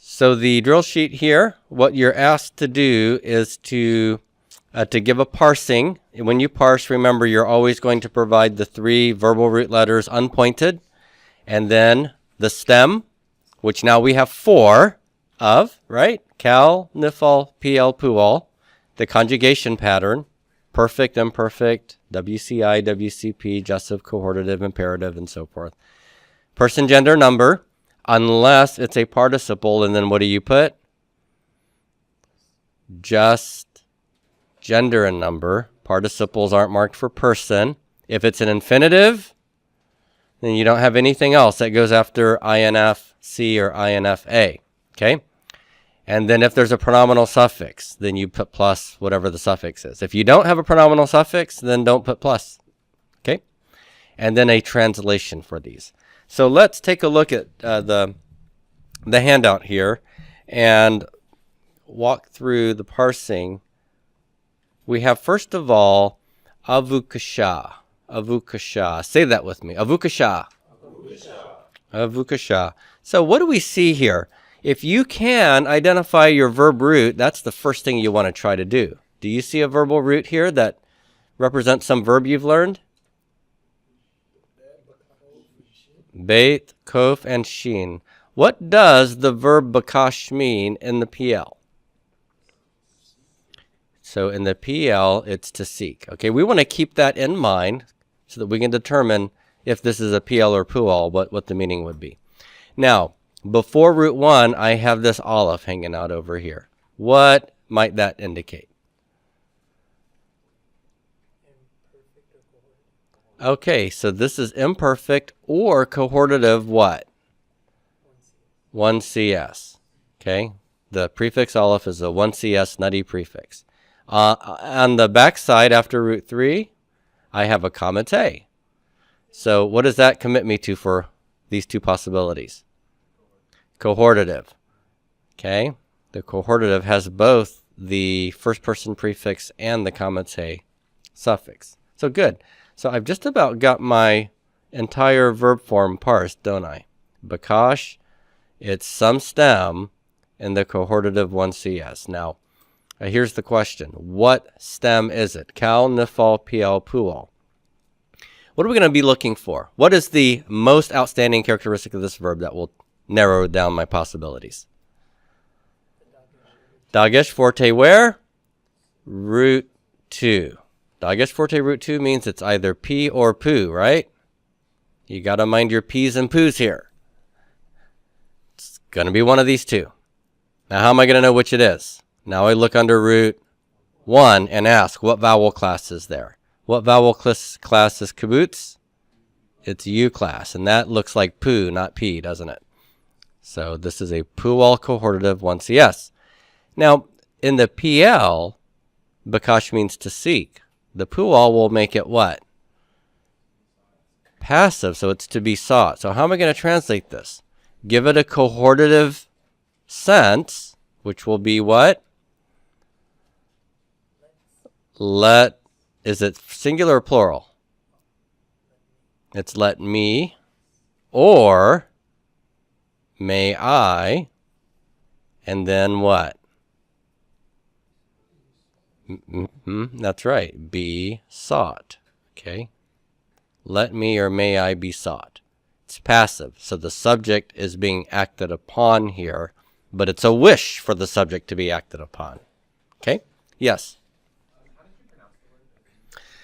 So the drill sheet here, what you're asked to do is to give a parsing. When you parse, remember, you're always going to provide the 3 verbal root letters unpointed, and then the stem, which now we have 4 of, right? Cal, nifal, pl, pual, the conjugation pattern, perfect, imperfect, WCI, WCP, jussive, cohortative, imperative, and so forth. Person, gender, number, unless it's a participle, and then what do you put? Just gender and number. Participles aren't marked for person. If it's an infinitive, then you don't have anything else that goes after INF-C or INF-A, okay? And then if there's a pronominal suffix, then you put plus whatever the suffix is. If you don't have a pronominal suffix, then don't put plus, okay? And then a translation for these. So let's take a look at the handout here and walk through the parsing. We have, first of all, avukasha. Avukasha. Say that with me. Avukasha. Avukasha. Avukasha. So what do we see here? If you can identify your verb root, that's the first thing you want to try to do. Do you see a verbal root here that represents some verb you've learned? Beit, kof, and shin. What does the verb bakash mean in the PL? So in the PL, it's to seek. Okay, we want to keep that in mind so that we can determine if this is a PL or pual, what the meaning would be. Now, before root 1, I have this aleph hanging out over here. What might that indicate? Okay, so this is imperfect or cohortative what? 1CS. Okay, the prefix aleph is a 1CS nutty prefix. On the back side after root 3, I have a comma te. So what does that commit me to for these two possibilities? Cohortative. Okay, the cohortative has both the first person prefix and the comma te suffix. So good. So I've just about got my entire verb form parsed, don't I? Bakash, it's some stem in the cohortative 1CS. Now, here's the question. What stem is it? Cal, nifal, pl, pual. What are we going to be looking for? What is the most outstanding characteristic of this verb that will narrow down my possibilities? Dagesh forte where? Root 2. Dagesh forte root 2 means it's either P or poo, right? You got to mind your P's and poos here. It's going to be one of these two. Now, how am I going to know which it is? Now I look under root 1 and ask, what vowel class is there? What vowel class is kibbutz? It's U class, and that looks like poo, not P, doesn't it? So this is a pual cohortative 1CS. Now, in the PL, bakash means to seek. The pual will make it what? Passive, so it's to be sought. So how am I going to translate this? Give it a cohortative sense, which will be what? Let, is it singular or plural? It's let me, or may I, and then what? That's right, be sought. Okay, let me or may I be sought. It's passive, so the subject is being acted upon here, but it's a wish for the subject to be acted upon. Okay, yes.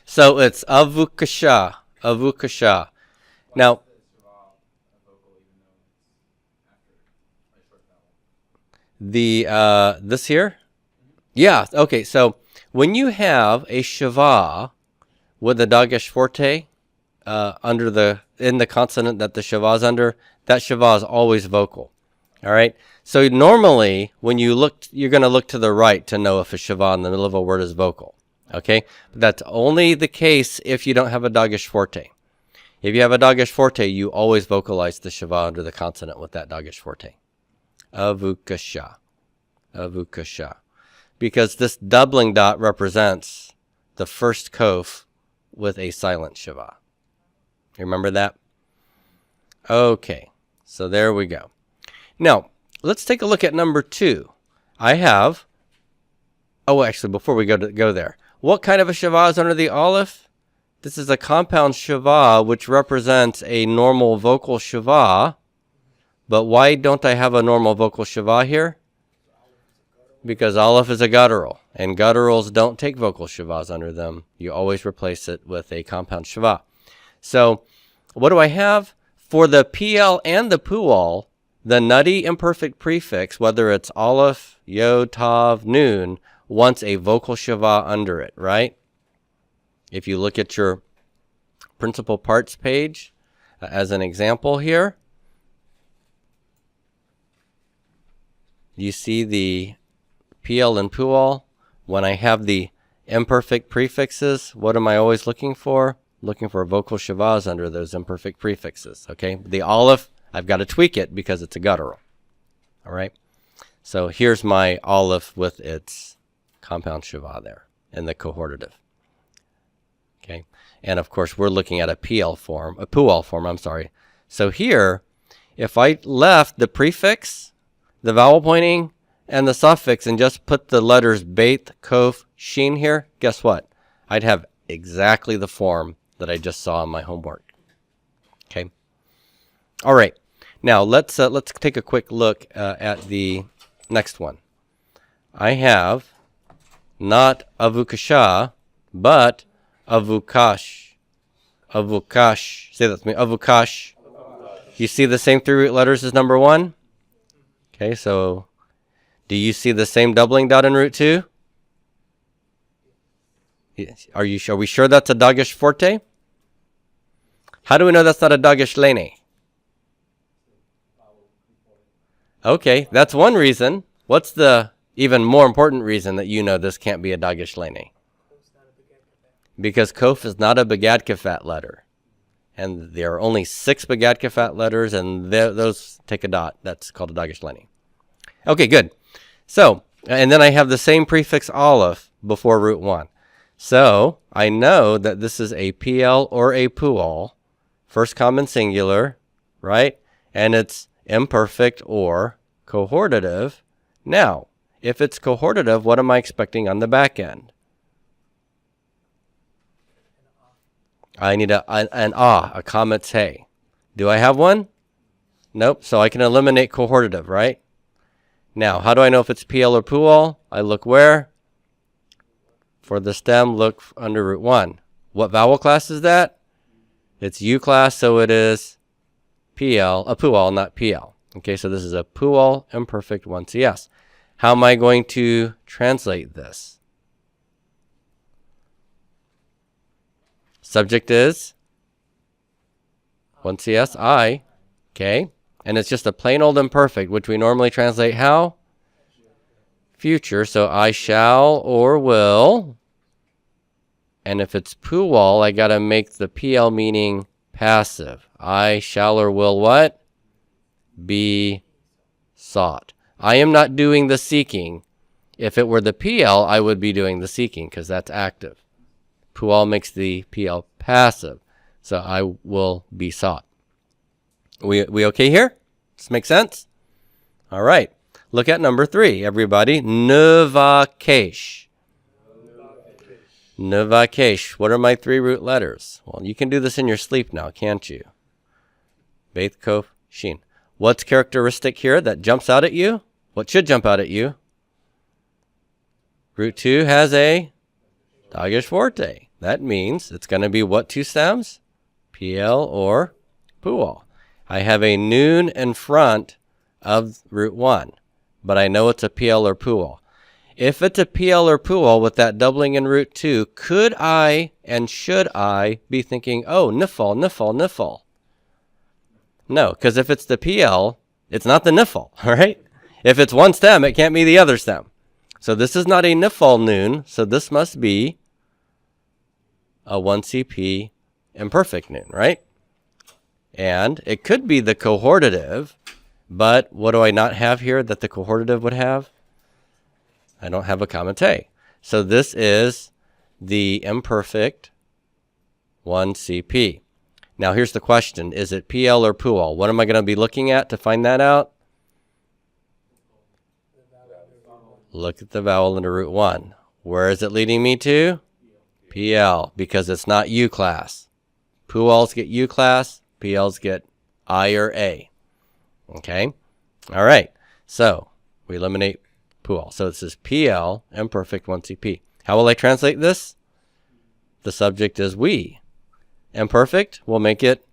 So it's avukasha, avukasha. Now, this here? Yeah, okay, so when you have a shava with a dagesh forte in the consonant that the shava is under, that shava is always vocal. All right? So normally, when you look, you're going to look to the right to know if a shava in the middle of a word is vocal. Okay? But that's only the case if you don't have a dagesh forte. If you have a dagesh forte, you always vocalize the shava under the consonant with that dagesh forte. Avukasha. Avukasha. Because this doubling dot represents the first kof with a silent shava. Remember that? Okay, so there we go. Now, let's take a look at number 2. I have, oh, actually, before we go there, what kind of a Shiva is under the aleph? This is a compound Shiva, which represents a normal vocal Shiva. But why don't I have a normal vocal Shiva here? Because aleph is a guttural, and gutturals don't take vocal Shivas under them. You always replace it with a compound Shiva. So what do I have? For the PL and the Pual, the nutty imperfect prefix, whether it's aleph, yod, tav, nun, wants a vocal Shiva under it, right? If you look at your principal parts page, as an example here, you see the PL and Pual. When I have the imperfect prefixes, what am I always looking for? Looking for vocal Shivas under those imperfect prefixes, okay? The aleph, I've got to tweak it because it's a guttural, all right? So here's my aleph with its compound Shiva there in the cohortative, okay? And of course, we're looking at a Pual form, I'm sorry. So here, if I left the prefix, the vowel pointing, and the suffix and just put the letters beit, kof, shin here, guess what? I'd have exactly the form that I just saw in my homework. Okay. All right. Now let's take a quick look at the next one. I have not avukasha, but avukash. Avukash. Say that with me. Avukash. You see the same 3 root letters as number 1? Okay, so do you see the same doubling dot in root 2? Are we sure that's a dagesh forte? How do we know that's not a dagesh lene? Okay, that's one reason. What's the even more important reason that you know this can't be a dagesh lene? Because kof is not a begad kefat letter. And there are only 6 begad kefat letters, and those take a dot. That's called a dagesh lene. Okay, good. So, and then I have the same prefix aleph before root 1. So, I know that this is a PL or a Pual, first common singular, right? And it's imperfect or cohortative. Now, if it's cohortative, what am I expecting on the back end? I need a comma te. Do I have one? Nope. So I can eliminate cohortative, right? Now, how do I know if it's PL or Pual? I look where? For the stem, look under root 1. What vowel class is that? It's U class, so it is PL, a Pual, not PL. Okay, so this is a Pual imperfect 1CS. How am I going to translate this? Subject is 1CS, I. Okay, and it's just a plain old imperfect, which we normally translate how? Future, so I shall or will. And if it's Pual, I got to make the PL meaning passive. I shall or will what? Be sought. I am not doing the seeking. If it were the PL, I would be doing the seeking because that's active. Pual makes the PL passive. So I will be sought. We okay here? Does this make sense? All right. Look at number 3, everybody. Nevakesh. Nevakesh. What are my 3 root letters? Well, you can do this in your sleep now, can't you? Beit, kof, shin. What's characteristic here that jumps out at you? What should jump out at you? Root 2 has a dagesh forte. That means it's going to be what 2 stems? PL or Pual. I have a nun in front of root 1, but I know it's a PL or Pual. If it's a PL or Pual with that doubling in root 2, could I and should I be thinking, oh, nifal, nifal, nifal? No, because if it's the PL, it's not the nifal, all right? If it's one stem, it can't be the other stem. So this is not a nifal nun, so this must be a 1CP imperfect nun, right? And it could be the cohortative, but what do I not have here that the cohortative would have? I don't have a comma te. So this is the imperfect 1CP. Now here's the question. Is it PL or Pual? What am I going to be looking at to find that out? Look at the vowel in the root 1. Where is it leading me to? PL, because it's not U class. Puals get U class, PLs get I or A. Okay? All right. So we eliminate Pual. So it says PL, imperfect 1CP. How will I translate this? The subject is we. Imperfect, we'll make it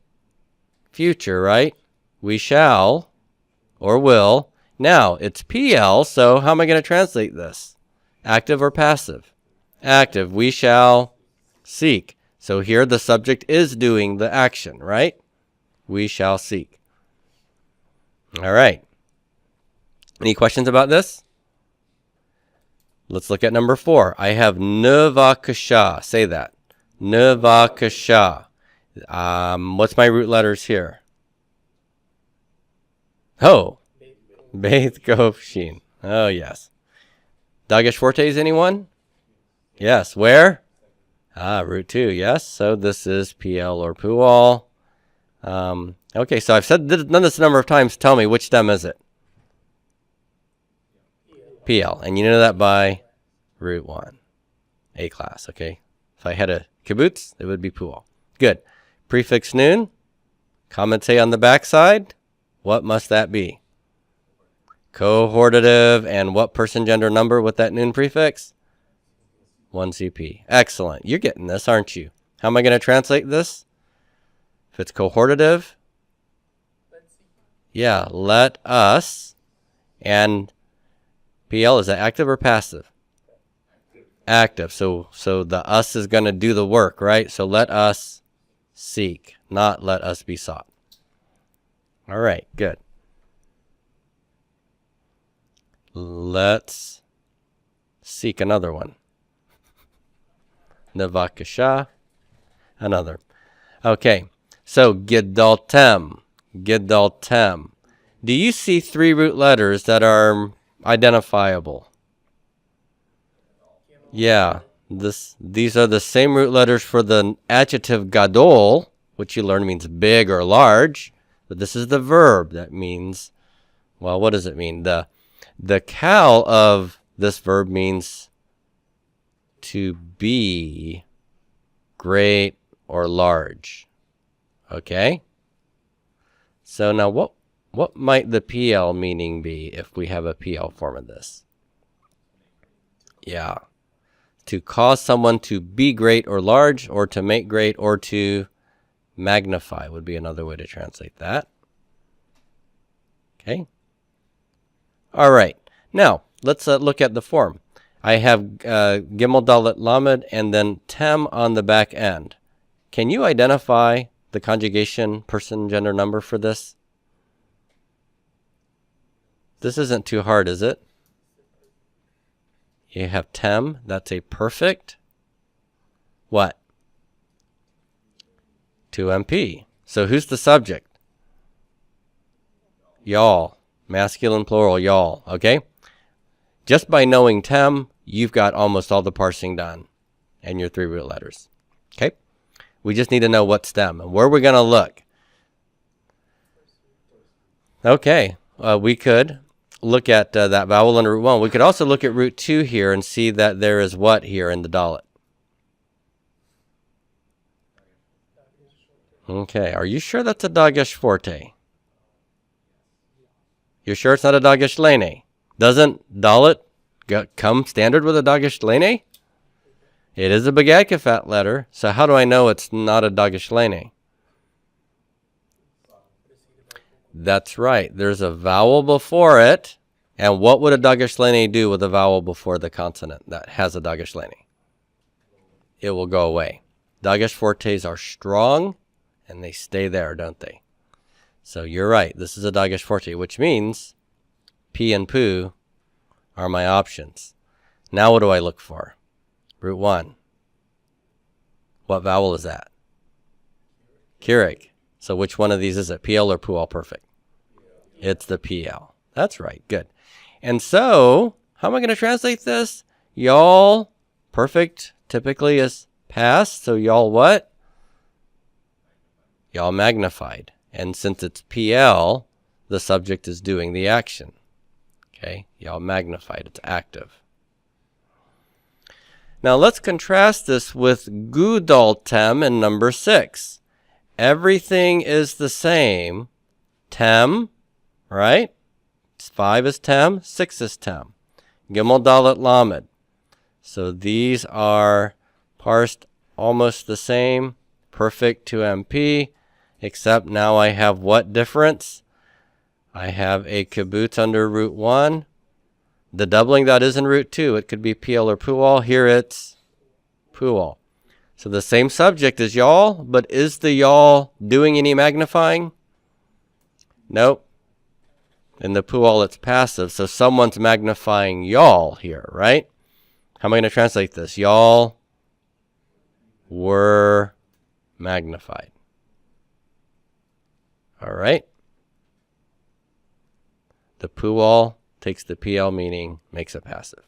future, right? We shall or will. Now, it's PL, so how am I going to translate this? Active or passive? Active. We shall seek. So here the subject is doing the action, right? We shall seek. All right. Any questions about this? Let's look at number 4. I have nevakasha. Say that. Nevakasha. What's my root letters here? Oh. Beth, Gov, Shin. Oh, yes. Dagesh fortes, anyone? Yes. Where? Root 2. Yes. So this is PL or Pual. Okay, so I've said done this a number of times. Tell me, which stem is it? PL. And you know that by root 1. A class, okay? If I had a kibbutz, it would be Pual. Good. Prefix noon. Commentate on the backside. What must that be? Cohortative. And what person, gender, number with that noon prefix? 1CP. Excellent. You're getting this, aren't you? How am I going to translate this? If it's cohortative, yeah, let us. And PL, is that active or passive? Active. So the us is going to do the work, right? So let us seek, not let us be sought. All right, good. Let's seek another one. Nevakasha, another. Okay, so Gidaltem. Gidaltem. Do you see 3 root letters that are identifiable? Yeah, these are the same root letters for the adjective gadol, which you learned means big or large. But this is the verb. That means, well, what does it mean? The cal of this verb means to be great or large. Okay? So now what might the PL meaning be if we have a PL form of this? Yeah. To cause someone to be great or large, or to make great, or to magnify would be another way to translate that. Okay. All right. Now, let's look at the form. I have Gimel Dalet Lamed and then Tem on the back end. Can you identify the conjugation person, gender, number for this? This isn't too hard, is it? You have Tem. That's a perfect. What? 2MP. So who's the subject? Y'all. Masculine plural, y'all. Okay? Just by knowing Tem, you've got almost all the parsing done and your 3 root letters. Okay? We just need to know what stem. And where are we going to look? Okay. We could look at that vowel in root 1. We could also look at root 2 here and see that there is what here in the Dalet? Okay. Are you sure that's a Dagesh forte? You're sure it's not a Dagesh lene? Doesn't Dalet come standard with a Dagesh lene? It is a Begad letter, so how do I know it's not a Dagesh lene? That's right. There's a vowel before it. And what would a Dagesh lene do with a vowel before the consonant that has a Dagesh lene? It will go away. Dagesh fortes are strong, and they stay there, don't they? So you're right. This is a Dagesh forte, which means P and Pu are my options. Now what do I look for? Root 1. What vowel is that? Keurig. So which one of these is it? PL or Pual perfect? It's the PL. That's right. Good. And so, how am I going to translate this? Y'all perfect typically is past. So y'all what? Y'all magnified. And since it's PL, the subject is doing the action. Okay, y'all magnified, it's active. Now let's contrast this with gudaltem in number 6. Everything is the same. Tem, right? 5 is tem, 6 is tem. Gimel dalet lamed. So these are parsed almost the same. Perfect to MP, except now I have what difference? I have a kibbutz under root 1. The doubling dot is in root 2. It could be PL or Pual. Here it's Pual. So the same subject as y'all, but is the y'all doing any magnifying? Nope. In the Pual, it's passive, so someone's magnifying y'all here, right? How am I going to translate this? Y'all were magnified. All right. The Pual takes the PL meaning, makes it passive.